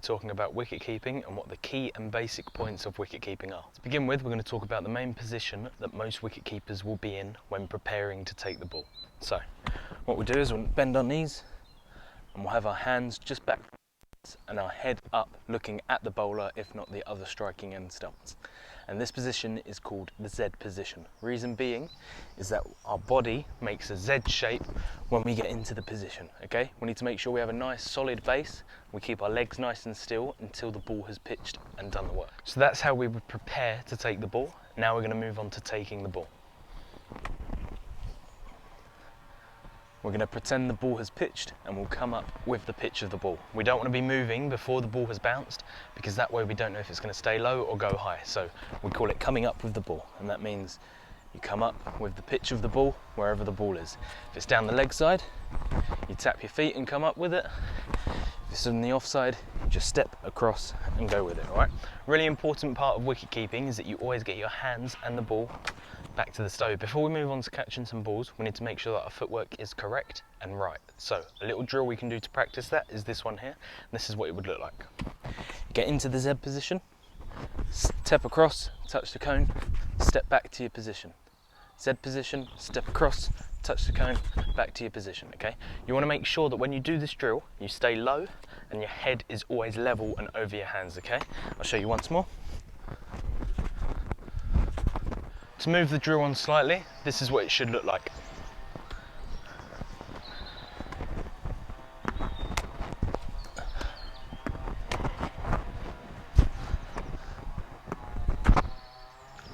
talking about wicket keeping and what the key and basic points of wicket keeping are. To begin with, we're going to talk about the main position that most wicket keepers will be in when preparing to take the ball. So what we'll do is we'll bend our knees and we'll have our hands just back and our head up looking at the bowler, if not the other striking end stance. And this position is called the Z position. Reason being is that our body makes a Z shape when we get into the position, okay? We need to make sure we have a nice solid base. We keep our legs nice and still until the ball has pitched and done the work. So that's how we would prepare to take the ball. Now we're going to move on to taking the ball. We're going to pretend the ball has pitched and we'll come up with the pitch of the ball. We don't want to be moving before the ball has bounced because that way we don't know if it's going to stay low or go high. So we call it coming up with the ball, and that means you come up with the pitch of the ball wherever the ball is. If it's down the leg side, you tap your feet and come up with it. If it's on the offside, you just step across and go with it, all right? Really important part of wicket keeping is that you always get your hands and the ball back to the stove. Before we move on to catching some balls, we need to make sure that our footwork is correct and right. So a little drill we can do to practice that is this one here. This is what it would look like. Get into the Z position, step across, touch the cone, step back to your position. Z position, step across, touch the cone, back to your position, okay? You want to make sure that when you do this drill, you stay low and your head is always level and over your hands, okay? I'll show you once more. To move the drill on slightly, this is what it should look like.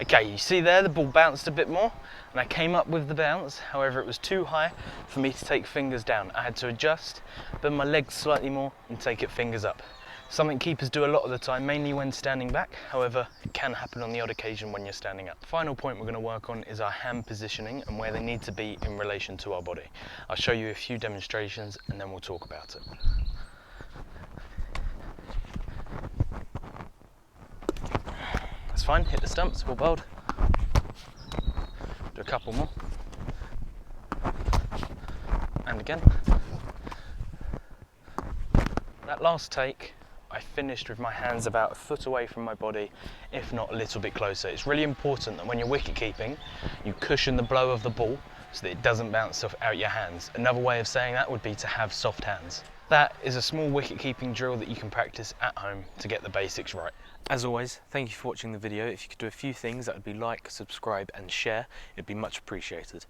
Okay, you see there the ball bounced a bit more and I came up with the bounce, however it was too high for me to take fingers down. I had to adjust, bend my legs slightly more and take it fingers up. Something keepers do a lot of the time, mainly when standing back, however it can happen on the odd occasion when you're standing up. The final point we're going to work on is our hand positioning and where they need to be in relation to our body. I'll show you a few demonstrations and then we'll talk about it. That's fine, hit the stumps, well bowled. Do a couple more. And again. That last take, I finished with my hands about a foot away from my body, if not a little bit closer. It's really important that when you're wicket keeping, you cushion the blow of the ball so that it doesn't bounce off out your hands. Another way of saying that would be to have soft hands. That is a small wicket keeping drill that you can practice at home to get the basics right. As always, thank you for watching the video. If you could do a few things, that would be like, subscribe and share. It'd be much appreciated.